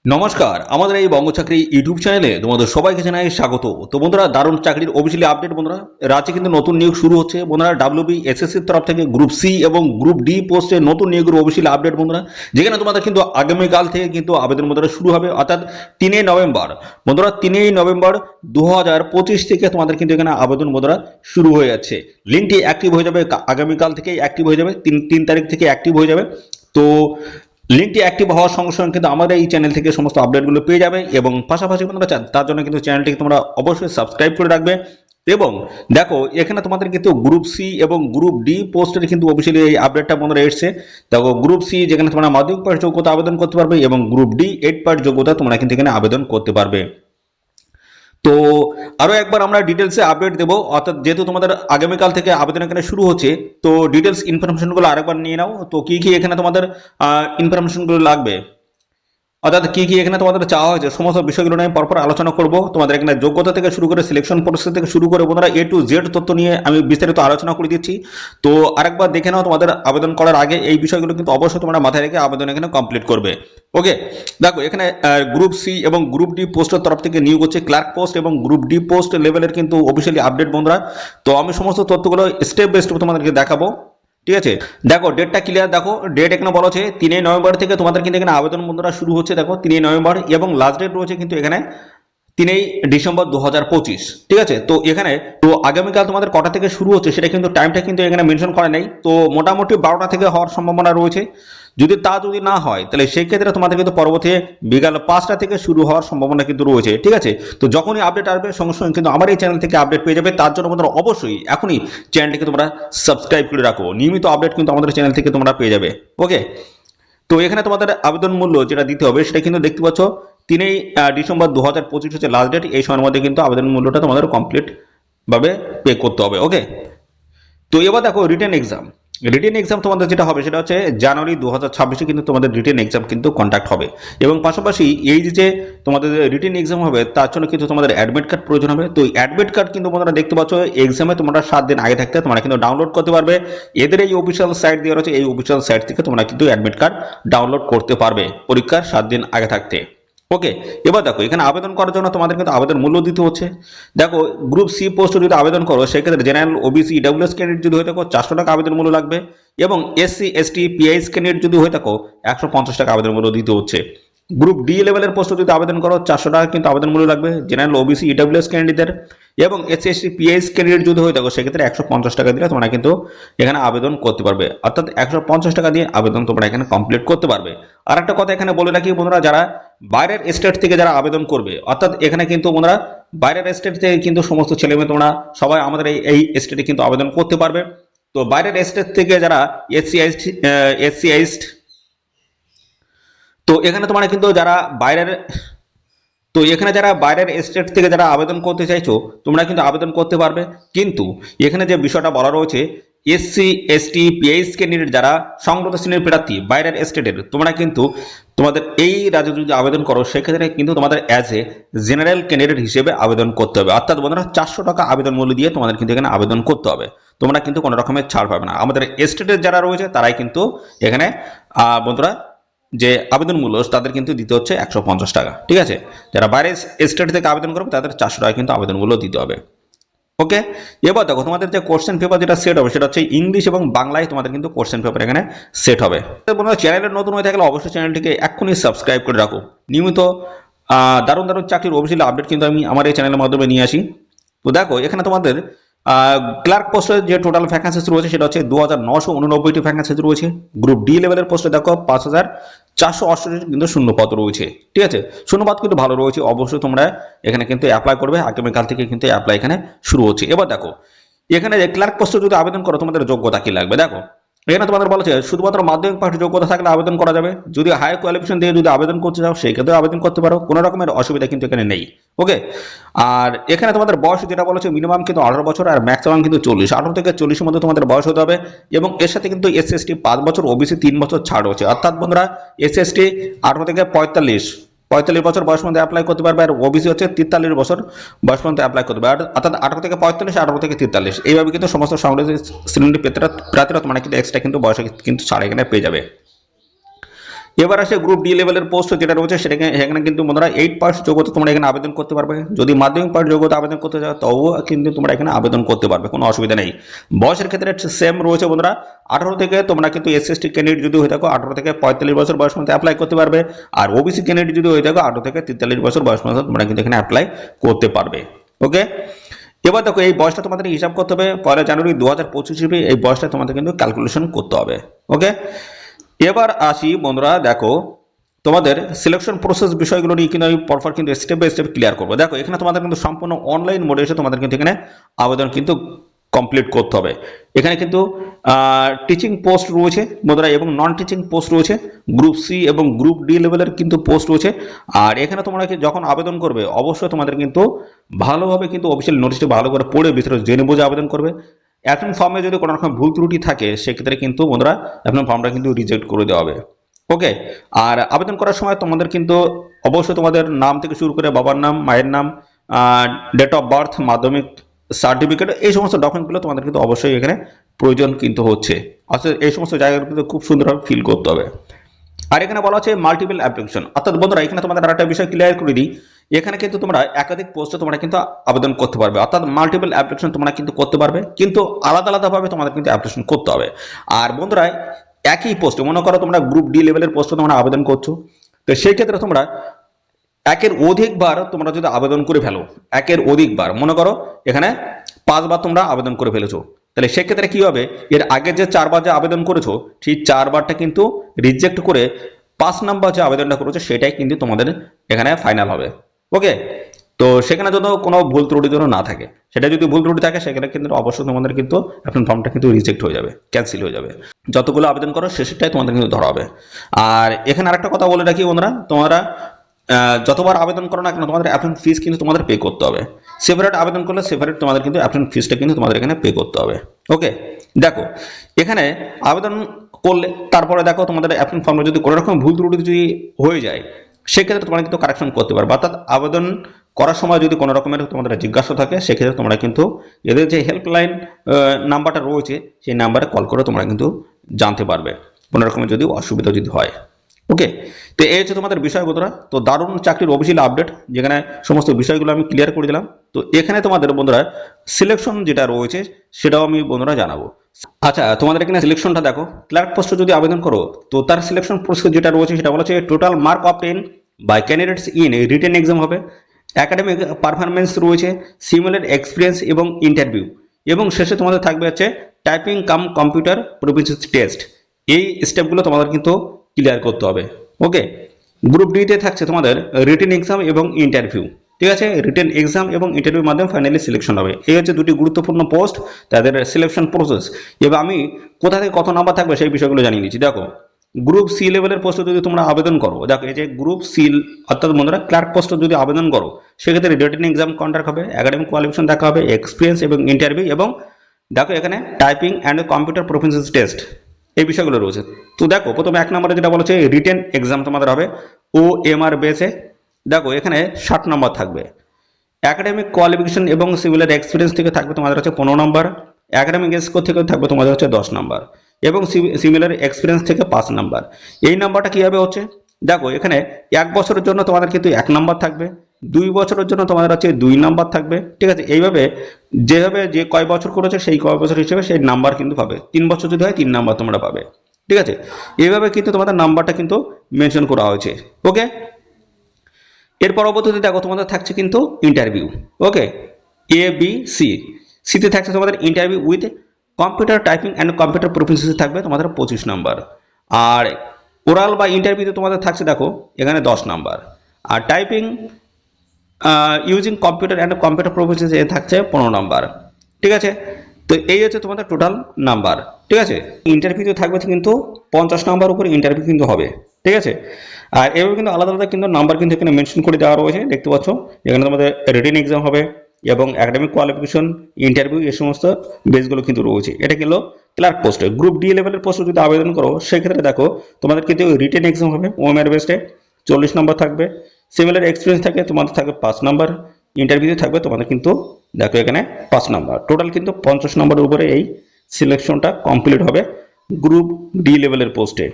নমস্কার, আমাদের এই বঙ্গচাকরি ইউটিউব চ্যানেলে তোমাদের সবাইকে জানাই স্বাগত। তো বন্ধুরা, দারুণ চাকরির অফিসিয়ালি আপডেট বন্ধুরা, রাজ্যে কিন্তু নতুন নিয়োগ শুরু হচ্ছে বন্ধুরা। ডাব্লিউবি এসএসসির তরফ থেকে গ্রুপ সি এবং গ্রুপ ডি পোস্টে নতুন নিয়োগের অফিসিয়ালি আপডেট বন্ধুরা, যেখানে তোমাদের কিন্তু আগামীকাল থেকে কিন্তু আবেদন বন্ধুরা শুরু হবে, অর্থাৎ 3 নভেম্বর বন্ধুরা। 3 নভেম্বর 2025 থেকে তোমাদের কিন্তু এখানে আবেদন বন্ধুরা শুরু হয়ে যাচ্ছে। লিঙ্কটি অ্যাক্টিভ হয়ে যাবে আগামীকাল থেকেই অ্যাক্টিভ হয়ে যাবে, 3 তারিখ থেকে অ্যাক্টিভ হয়ে যাবে। তো লিঙ্কটি অ্যাক্টিভ হওয়ার সঙ্গে সঙ্গে কিন্তু আমাদের এই চ্যানেল থেকে সমস্ত আপডেটগুলো পেয়ে যাবে, এবং পাশাপাশি তোমরা চান তার জন্য কিন্তু চ্যানেলটিকে তোমরা অবশ্যই সাবস্ক্রাইব করে রাখবে। এবং দেখো, এখানে তোমাদের কিন্তু গ্রুপ সি এবং গ্রুপ ডি পোস্টের কিন্তু অফিসিয়ালি এই আপডেটটা বন্ধুরা এসছে। দেখো, গ্রুপ সি যেখানে তোমরা মাধ্যমিক পাশ যোগ্যতা আবেদন করতে পারবে, এবং গ্রুপ ডি 8 পাস যোগ্যতা তোমরা কিন্তু এখানে আবেদন করতে পারবে। তো আরো একবার আমরা ডিটেলসে আপডেট দেবো, অর্থাৎ যেহেতু তোমাদের আগামীকাল থেকে আবেদন এখানে শুরু হচ্ছে, তো ডিটেলস ইনফরমেশনগুলো আরেকবার নিয়ে নাও। তো কি কি এখানে তোমাদের ইনফরমেশনগুলো লাগবে, অর্থাৎ কি কি এখানে তোমাদের চাওয়া হয়েছে, সমস্ত বিষয়গুলো নিয়ে পরপর আলোচনা করব। তোমাদের এখানে যোগ্যতা থেকে শুরু করে সিলেকশন প্রসেস থেকে শুরু করে বন্ধুরা A to Z তথ্য নিয়ে আমি বিস্তারিত আলোচনা করে দিচ্ছি। তো আরেকবার দেখে নাও, তোমাদের আবেদন করার আগে এই বিষয়গুলো কিন্তু অবশ্যই তোমরা মাথায় রেখে আবেদন এখানে কমপ্লিট করবে। ওকে, দেখো এখানে গ্রুপ সি এবং গ্রুপ ডি পোস্টের তরফ থেকে নিয়োগ হচ্ছে ক্লার্ক পোস্ট এবং গ্রুপ ডি পোস্ট লেভেলের কিন্তু অফিসিয়ালি আপডেট বন্ধুরা। তো আমি সমস্ত তথ্যগুলো স্টেপ বাই স্টেপ তোমাদেরকে দেখাবো। ঠিক আছে, দেখো ডেটটা ক্লিয়ার। দেখো ডেট এখানে বলা হচ্ছে 3 নভেম্বর থেকে তোমাদের কিন্তু এখানে আবেদন বন্ধুরা শুরু হচ্ছে। দেখো 3 নভেম্বর, এবং লাস্ট ডেট রয়েছে কিন্তু এখানে 3 ডিসেম্বর 2025। ঠিক আছে, তো এখানে তো আগামীকাল তোমাদের কটা থেকে শুরু হচ্ছে সেটা কিন্তু টাইমটা কিন্তু এখানে মেনশন করা নেই। তো মোটামুটি 12টা থেকে হওয়ার সম্ভাবনা রয়েছে। যদি না হয় তাহলে সেই ক্ষেত্রে তোমাদের কিন্তু পরবর্তী বিকাল 5টা থেকে শুরু হওয়ার সম্ভাবনা কিন্তু রয়েছে। ঠিক আছে, তো যখনই আপডেট আসবে সঙ্গে সঙ্গে কিন্তু আমার এই চ্যানেল থেকে আপডেট পেয়ে যাবে। তার জন্য তোমরা অবশ্যই এখনই চ্যানেলটিকে তোমরা সাবস্ক্রাইব করে রাখো, নিয়মিত আপডেট কিন্তু আমাদের চ্যানেল থেকে তোমরা পেয়ে যাবে। ওকে, তো এখানে তোমাদের আবেদন মূল্য যেটা দিতে হবে সেটা কিন্তু দেখতে পাচ্ছ 3 ডিসেম্বর 2025 হচ্ছে লাস্ট ডেট। এই সময়ের মধ্যে কিন্তু আবেদন মূল্যটা তোমাদের কমপ্লিট ভাবে পে করতে হবে। ওকে, তো এবার দেখো রিটেন এক্সাম তোমাদের যেটা হবে সেটা হচ্ছে জানুয়ারি 2026 কিন্তু তোমাদের রিটেন এক্সাম কিন্তু কন্ডাক্ট হবে। এবং পাশাপাশি এই যে তোমাদের রিটেন এক্সাম হবে তার জন্য কিন্তু তোমাদের অ্যাডমিট কার্ড প্রয়োজন হবে। তো অ্যাডমিট কার্ড কিন্তু তোমরা দেখতে পাচ্ছ এক্সামে তোমরা 7 দিন আগে থাকতে তোমরা কিন্তু ডাউনলোড করতে পারবে। এদের এই অফিসিয়াল সাইট দেওয়া রয়েছে, এই অফিসিয়াল সাইট থেকে তোমরা কিন্তু অ্যাডমিট কার্ড ডাউনলোড করতে পারবে পরীক্ষার 7 দিন আগে থাকতে। ওকে, এবার দেখো এখানে আবেদন করার জন্য তোমাদের কিন্তু আবেদন মূল্য দিতে হচ্ছে। দেখো, গ্রুপ সি পোস্টে যদি আবেদন করো সেক্ষেত্রে জেনারেল ওবিসি ইডব্লিউএস ক্যান্ডিডেট যদি হয়ে থাকো 400 টাকা আবেদন মূল্য লাগবে, এবং এসসি এসটি পিআইএস ক্যান্ডিডেট যদি হয়ে থাকো 150 টাকা আবেদন মূল্য দিতে হচ্ছে। গ্রুপ ডি লেভেলের পোস্টে যদি আবেদন করো 400 টাকা কিন্তু আবেদন মূল্য লাগবে জেনারেল ওবিসি ইডব্লিউএস ক্যান্ডিডেটদের, এবং এসসি এসটি পিআইএস ক্যান্ডিডেট যদি হয়ে থাকো সেক্ষেত্রে 150 টাকা দিলে তোমরা কিন্তু এখানে আবেদন করতে পারবে, অর্থাৎ 150 টাকা দিয়ে আবেদন তোমরা এখানে কমপ্লিট করতে পারবে। আর একটা কথা এখানে বলে রাখি বন্ধুরা, যারা বাইরের স্টেট থেকে যারা আবেদন করবে, অর্থাৎ এখানে কিন্তু বন্ধুরা বাইরের স্টেট থেকে কিন্তু সমস্ত ছেলেমেয়ে তোমরা সবাই আমাদের এই স্টেটে কিন্তু আবেদন করতে পারবে। তো বাইরের স্টেট থেকে যারা এসসি তো এখানে তোমরা কিন্তু যারা বাইরের স্টেট থেকে যারা আবেদন করতে চাইছো তোমরা কিন্তু আবেদন করতে পারবে। কিন্তু এখানে যে বিষয়টা বলা রয়েছে, এসসি এসটি পিএইচ ক্যান্ডিডেট যারা সংগত শ্রেণীর প্রার্থী বাইরের স্টেটের, তোমরা কিন্তু তোমাদের এই রাজ্যে যদি আবেদন করো সেক্ষেত্রে কিন্তু তোমাদের অ্যাজ এ জেনারেল ক্যান্ডিডেট হিসেবে আবেদন করতে হবে, অর্থাৎ বন্ধুরা 400 টাকা আবেদন মূল্য দিয়ে তোমাদের কিন্তু এখানে আবেদন করতে হবে। তোমরা কিন্তু কোনো রকমের ছাড় পাবে না। আমাদের স্টেটের যারা রয়েছে তারাই কিন্তু এখানে বন্ধুরা যে আবেদন মূল্য তাদের কিন্তু দিতে হচ্ছে 150 টাকা। ঠিক আছে, যারা বাইরের স্টেট থেকে আবেদন করবে তাদের 400 টাকা কিন্তু আবেদন মূল্য দিতে হবে। ওকে, এবার দেখো তোমাদের যে কোশ্চেন পেপার যেটা সেট হবে সেটা হচ্ছে ইংলিশ এবং বাংলায় তোমাদের কিন্তু কোশ্চেন পেপার এখানে সেট হবে। বন্ধুরা, চ্যানেলে নতুন হয়ে থাকলে অবশ্যই চ্যানেলটিকে এক্ষুনি সাবস্ক্রাইব করে রাখো। নিয়মিত দারুণ দারুণ চাকরির অফিসিয়াল আপডেট কিন্তু আমি আমার এই চ্যানেলের মাধ্যমে নিয়ে আসি। তো দেখো এখানে তোমাদের ক্লার্ক পোস্টের যে টোটাল ভ্যাকান্সিস রয়েছে সেটা হচ্ছে 2989টি ভ্যাকান্সিস রয়েছে। গ্রুপ ডি লেভেলের পোস্টে দেখো 5468 কিন্তু শূন্যপদ রয়েছে। ঠিক আছে, শূন্যপদ কিন্তু ভালো রয়েছে, অবশ্যই তোমরা এখানে কিন্তু অ্যাপ্লাই করবে। আগামীকাল থেকে কিন্তু অ্যাপ্লাই এখানে শুরু হচ্ছে। এবার দেখো এখানে যে ক্লার্ক পোস্টে যদি আবেদন করো তোমাদের যোগ্যতা কি লাগবে। দেখো এখানে তোমাদের বলেছে শুধুমাত্র মাধ্যমিক পাশ যোগ্যতা থাকলে আবেদন করা যাবে। যদি হাই কোয়ালিফিকেশন দিয়ে যদি আবেদন করতে চাও সেই ক্ষেত্রে আবেদন করতে পারো, কোনো রকমের অসুবিধা কিন্তু এখানে নেই। ওকে, আর এখানে তোমাদের বয়স যেটা বলেছে মিনিমাম কিন্তু 18 বছর আর ম্যাক্সিমাম কিন্তু 40, 18 থেকে 40-এর মধ্যে তোমাদের বয়স হতে হবে। এবং এর সাথে কিন্তু এসসি এসটি 5 বছর, ওবিসি 3 বছর ছাড় হচ্ছে, অর্থাৎ বন্ধুরা এসসি এসটি 18 থেকে 45 বছর বয়স মধ্যে অ্যাপ্লাই করতে পারবে, আর ওবিসি হচ্ছে 43 বছর বয়স পর্যন্ত অ্যাপ্লাই করতে পারবে, অর্থাৎ 18 থেকে 45, 18 থেকে 43 এইভাবে কিন্তু সমস্ত সংশ্লিষ্ট শ্রেণীর প্রার্থীরা তোমরা কিন্তু এক্সট্রা কিন্তু বয়সে কিন্তু ছাড় এখানে পেয়ে যাবে। এবার আসে গ্রুপ ডি লেভেলের পোস্ট যেটা রয়েছে সেটাকে এখানে কিন্তু বন্ধুরা 8 পাস যোগ্যতা তোমরা এখানে আবেদন করতে পারবে। যদি মাধ্যমিক পাস যোগ্যতা আবেদন করতে চাও তবুও কিন্তু তোমরা এখানে আবেদন করতে পারবে, কোনো অসুবিধা নেই। বয়সের ক্ষেত্রে সেম রয়েছে বন্ধুরা, 18 থেকে তোমরা কিন্তু এসসি ক্যান্ডিডেট যদি হয়ে থাকো 18 থেকে 45 বছর বয়স মধ্যে অ্যাপ্লাই করতে পারবে, আর ওবিসি ক্যান্ডিডেট যদি হয়ে থাকো 18 থেকে 43 বছর বয়স মধ্যে তোমরা কিন্তু এখানে অ্যাপ্লাই করতে পারবে। ওকে, এবার দেখো এই বয়সটা তোমাদের হিসাব করতে হবে, 1 জানুয়ারি 2025 হিসেবে এই বয়সটা তোমাদের কিন্তু ক্যালকুলেশন করতে হবে। ওকে, এবার আসি বন্ধুরা, দেখো তোমাদের সিলেকশন প্রসেস বিষয়গুলো নিয়ে কিন্তু আমি পরপর কিন্তু স্টেপ বাই স্টেপ ক্লিয়ার করবো। দেখো এখানে তোমাদের কিন্তু সম্পূর্ণ অনলাইন মোডে এসে তোমাদের কিন্তু এখানে আবেদন কিন্তু কমপ্লিট করতে হবে। এখানে কিন্তু টিচিং পোস্ট রয়েছে বন্ধুরা এবং নন টিচিং পোস্ট রয়েছে, গ্রুপ সি এবং গ্রুপ ডি লেভেলের কিন্তু পোস্ট রয়েছে। আর এখানে তোমরা যখন আবেদন করবে অবশ্যই তোমাদের কিন্তু ভালোভাবে কিন্তু অফিসিয়াল নোটিশটা ভালো করে পড়ে ভিতরে জেনে বুঝে আবেদন করবে। অ্যাপ্লিকেশন ফর্মে যদি কোনো রকম ভুল ত্রুটি থাকে সেক্ষেত্রে কিন্তু বন্ধুরা অ্যাপ্লিকেশন ফর্মটা কিন্তু রিজেক্ট করে দেওয়া হবে। ওকে, আর আবেদন করার সময় তোমাদের কিন্তু অবশ্যই তোমাদের নাম থেকে শুরু করে বাবার নাম, মায়ের নাম, ডেট অফ বার্থ, মাধ্যমিক সার্টিফিকেট, এই সমস্ত ডকুমেন্টগুলো তোমাদের কিন্তু অবশ্যই এখানে প্রয়োজন কিন্তু হচ্ছে। অর্থাৎ এই সমস্ত জায়গাগুলো কিন্তু খুব সুন্দরভাবে ফিল করতে হবে। আর এখানে বলা হচ্ছে মাল্টিপল অ্যাপ্লিকেশন, অর্থাৎ বন্ধুরা এখানে তোমাদের আরেকটা বিষয় ক্লিয়ার করে দিই, এখানে কিন্তু তোমরা একাধিক পোস্টে তোমরা কিন্তু আবেদন করতে পারবে, অর্থাৎ মাল্টিপল অ্যাপ্লিকেশন তোমরা কিন্তু করতে পারবে, কিন্তু আলাদা আলাদাভাবে তোমাদের কিন্তু অ্যাপ্লিকেশন করতে হবে। আর বন্ধুরা একই পোস্টে মনে করো তোমরা গ্রুপ ডি লেভেলের পোস্টে তোমরা আবেদন করছো, তো সেই ক্ষেত্রে তোমরা একের অধিকবার তোমরা যদি আবেদন করে ফেলো, একের অধিকবার মনে করো এখানে 5 বার তোমরা আবেদন করে ফেলেছো, তাহলে সেক্ষেত্রে কি হবে, এর আগে যে 4 বার যে আবেদন করেছো সেই 4 বারটা কিন্তু রিজেক্ট করে 5 নাম্বার যে আবেদনটা করেছো সেটাই কিন্তু তোমাদের এখানে ফাইনাল হবে। ওকে, তো সেখানে যদি কোনো ভুল ত্রুটি যেন না থাকে, সেটা যদি ভুল ত্রুটি থাকে সেখানে কিন্তু অবশ্যই তোমাদের কিন্তু অ্যাপ্লিকেশন ফর্মটা কিন্তু রিজেক্ট হয়ে যাবে, ক্যান্সেল হয়ে যাবে। যতগুলো আবেদন করো শেষেরটাই তোমাদের কিন্তু ধরা হবে। আর এখানে আরেকটা কথা বলে রাখি বন্ধুরা, তোমরা যতবার আবেদন করো না কেন তোমাদের অ্যাপ্লিকেশন ফিস কিন্তু তোমাদের পে করতে হবে। সেপারেট আবেদন করলে সেপারেট তোমাদের কিন্তু অ্যাপ্লিকেশন ফিসটা কিন্তু তোমাদের এখানে পে করতে হবে। ওকে, দেখো এখানে আবেদন করলে তারপরে দেখো তোমাদের অ্যাপ্লিকেশন ফর্মে যদি কোনো রকম ভুল ত্রুটি যদি হয়ে যায় সেক্ষেত্রে তোমরা কিন্তু কারেকশন করতে পারবে, অর্থাৎ আবেদন করার সময় যদি কোনো রকমের তোমাদের জিজ্ঞাসা থাকে সেক্ষেত্রে তোমরা কিন্তু এদের যে হেল্পলাইন নাম্বারটা রয়েছে সেই নাম্বারে কল করে তোমরা কিন্তু জানতে পারবে কোনো রকমের যদি অসুবিধা যদি হয়। ওকে, তো এই হচ্ছে তোমাদের বিষয় বন্ধুরা। তো দারুণ চাকরির অফিসিয়াল আপডেট যেখানে সমস্ত বিষয়গুলো আমি ক্লিয়ার করে দিলাম। তো এখানে তোমাদের বন্ধুরা সিলেকশন যেটা রয়েছে সেটাও আমি বন্ধুরা জানাবো। আচ্ছা, তোমাদের এখানে সিলেকশনটা দেখো, ক্লার্ক পোস্টে যদি আবেদন করো তো তার সিলেকশন প্রসেস যেটা রয়েছে সেটা বলা হচ্ছে total mark obtain by candidates in written exam হবে, একাডেমিক পারফরমেন্স রয়েছে, সিমিলার এক্সপিরিয়েন্স এবং ইন্টারভিউ, এবং শেষে তোমাদের থাকবে হচ্ছে typing cum computer proficiency test. এই স্টেপগুলো তোমাদের কিন্তু ক্লিয়ার করতে হবে। ওকে, গ্রুপ ডিতে থাকছে তোমাদের রিটেন এক্সাম এবং ইন্টারভিউ, ঠিক আছে, রিটেন এক্সাম এবং ইন্টারভিউর মাধ্যমে ফাইনালি সিলেকশন হবে। এই হচ্ছে দুটি গুরুত্বপূর্ণ পোস্ট, তাদের সিলেকশন প্রসেস। এবার আমি কোথা থেকে কত নাম্বার থাকবে সেই বিষয়গুলো জানিয়ে দিচ্ছি। দেখো গ্রুপ সি লেভেলের পোস্টে যদি তোমরা আবেদন করো, দেখো এই যে গ্রুপ সি অর্থাৎ বন্ধুরা ক্লার্ক পোস্টে যদি আবেদন করো সেক্ষেত্রে রিটেন এক্সাম কন্ডাক্ট হবে, একাডেমিক কোয়ালিফিকেশন দেখা হবে, এক্সপিরিয়েন্স এবং ইন্টারভিউ, এবং দেখো এখানে typing and computer proficiency test, এই বিষয়গুলো রয়েছে। তো দেখো প্রথমে 1 নম্বরে যেটা বলেছে রিটেন এক্সাম তোমাদের হবে OMR বেসে, দেখো এখানে 60 নম্বর থাকবে। একাডেমিক কোয়ালিফিকেশন এবং সিমিলার এক্সপিরিয়েন্স থেকে থাকবে তোমাদের হচ্ছে 15 নম্বর, একাডেমিক স্কোর থেকে থাকবে তোমাদের হচ্ছে 10 নম্বর, এবং সিমিলার এক্সপিরিয়েন্স থেকে 5 নম্বর। এই নাম্বারটা কীভাবে হচ্ছে, দেখো এখানে 1 বছরের জন্য তোমাদের কিন্তু 1 নম্বর থাকবে, 2 বছরের জন্য তোমাদের হচ্ছে 2 নাম্বার থাকবে, ঠিক আছে। এইভাবে যেভাবে যে কয় বছর করেছে সেই কয় বছর হিসেবে সেই নাম্বার কিন্তু পাবে। 3 বছর যদি হয় 3 নাম্বার তোমরা পাবে, ঠিক আছে। এইভাবে কিন্তু তোমাদের নাম্বারটা কিন্তু মেনশন করা হয়েছে। ওকে, এর পরবর্তীতে দেখো তোমাদের থাকছে কিন্তু ইন্টারভিউ। ওকে, ABC, সিতে থাকছে তোমাদের interview with computer typing and computer proficiency থাকবে তোমাদের 25 নম্বর, আর ওরাল বা ইন্টারভিউতে তোমাদের থাকছে দেখো এখানে 10 নম্বর, আর typing using computer and computer proficiency এ থাকছে 15 নম্বর, ঠিক আছে। তো এই হচ্ছে তোমাদের টোটাল নাম্বার, ঠিক আছে। ইন্টারভিউতে থাকবে কিন্তু 50 নম্বর উপরে ইন্টারভিউ কিন্তু হবে, ঠিক আছে। আর এভাবে কিন্তু আলাদা আলাদা কিন্তু নাম্বার কিন্তু এখানে মেনশন করে দেওয়া রয়েছে, দেখতে পাচ্ছ। এখানে তোমাদের রিটেন এক্সাম হবে এবং একাডেমিক কোয়ালিফিকেশন, ইন্টারভিউ, এই সমস্ত বেসগুলো কিন্তু রয়েছে। এটা কিন্তু ক্লার্ক পোস্টে। গ্রুপ ডি লেভেলের পোস্টে যদি আবেদন করো সেক্ষেত্রে দেখো তোমাদের কিন্তু রিটেন এক্সাম হবে OMR বেসে, 40 নম্বর থাকবে, সিমিলার এক্সপিরিয়েন্স থাকে তোমাদের থাকবে 5 নম্বর, ইন্টারভিউতে থাকবে তোমাদের কিন্তু দেখো এখানে 5 নম্বর, টোটাল কিন্তু 50 নম্বরের উপরে এই সিলেকশনটা কমপ্লিট হবে গ্রুপ ডি লেভেলের পোস্টে।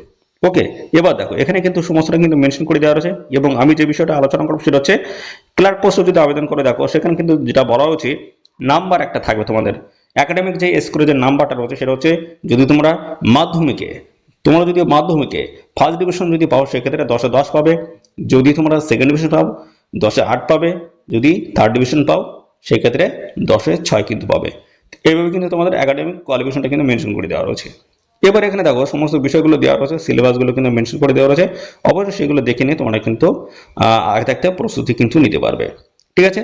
ওকে, এবার দেখো এখানে কিন্তু সমস্তটা কিন্তু মেনশন করে দেওয়া রয়েছে এবং আমি যে বিষয়টা আলোচনা করবো সেটা হচ্ছে ক্লার্ক পোস্টে যদি আবেদন করে দেখো সেখানে কিন্তু যেটা বলা হচ্ছে নাম্বার একটা থাকবে তোমাদের একাডেমিক যে স্কোরের যে নাম্বারটা রয়েছে সেটা হচ্ছে যদি তোমরা মাধ্যমিকে ফার্স্ট ডিভিশন যদি পাও সেক্ষেত্রে 10-এ 10 পাবে, যদি তোমরা সেকেন্ড ডিভিশন পাও 10-এ 8 পাবে, যদি থার্ড ডিভিশন পাও সেক্ষেত্রে 10-এ 6 কিন্তু পাবে। এইভাবে কিন্তু তোমাদের একাডেমিক কোয়ালিফিকেশনটা কিন্তু মেনশন করে দেওয়া রয়েছে। এবার এখানে দেখো সমস্ত বিষয়গুলো দেওয়া রয়েছে, সিলেবাসগুলো কিন্তু মেনশন করে দেওয়া রয়েছে, অবশ্যই সেগুলো দেখে নিয়ে তোমরা কিন্তু আগে থাকতে প্রস্তুতি কিন্তু নিতে পারবে। ঠিক আছে,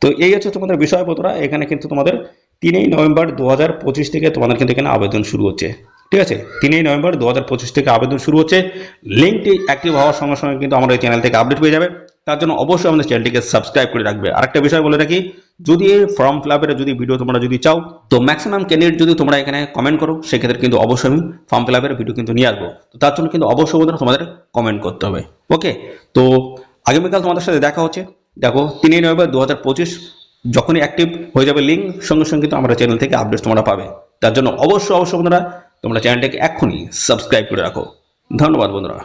তো এই হচ্ছে তোমাদের বিষয়পত্র। এখানে কিন্তু তোমাদের 3 নভেম্বর 2025 থেকে তোমাদের কিন্তু এখানে আবেদন শুরু হচ্ছে। ঠিক আছে, 3 নভেম্বর 2025 থেকে আবেদন শুরু হচ্ছে। লিঙ্কটি অ্যাক্টিভ হওয়ার সঙ্গে সঙ্গে কিন্তু আমাদের চ্যানেল থেকে আপডেট পেয়ে যাবে। তার জন্য অবশ্যই আমাদের চ্যানেলটিকে সাবস্ক্রাইব করে রাখবে। আরেকটা বিষয় বলে রাখি, যদি এই ফর্ম ফিল আপের যদি ভিডিও তোমরা যদি চাও তো ম্যাক্সিমাম ক্যান্ডিডেট যদি তোমরা এখানে কমেন্ট করো সেক্ষেত্রে কিন্তু অবশ্যই আমি ফর্ম ফিল আপের ভিডিও কিন্তু নিয়ে আসবো। তো তার জন্য কিন্তু অবশ্যই তোমাদের কমেন্ট করতে হবে। ওকে, তো আগামীকাল তোমাদের সাথে দেখা হচ্ছে। দেখো 3 নভেম্বর 2025 যখনই অ্যাক্টিভ হয়ে যাবে লিঙ্ক সঙ্গে সঙ্গে কিন্তু আমরা চ্যানেল থেকে আপডেট তোমরা পাবে। তার জন্য অবশ্যই বন্ধুরা তোমরা চ্যানেলটাকে এক্ষুনি সাবস্ক্রাইব করে রাখো। ধন্যবাদ বন্ধুরা।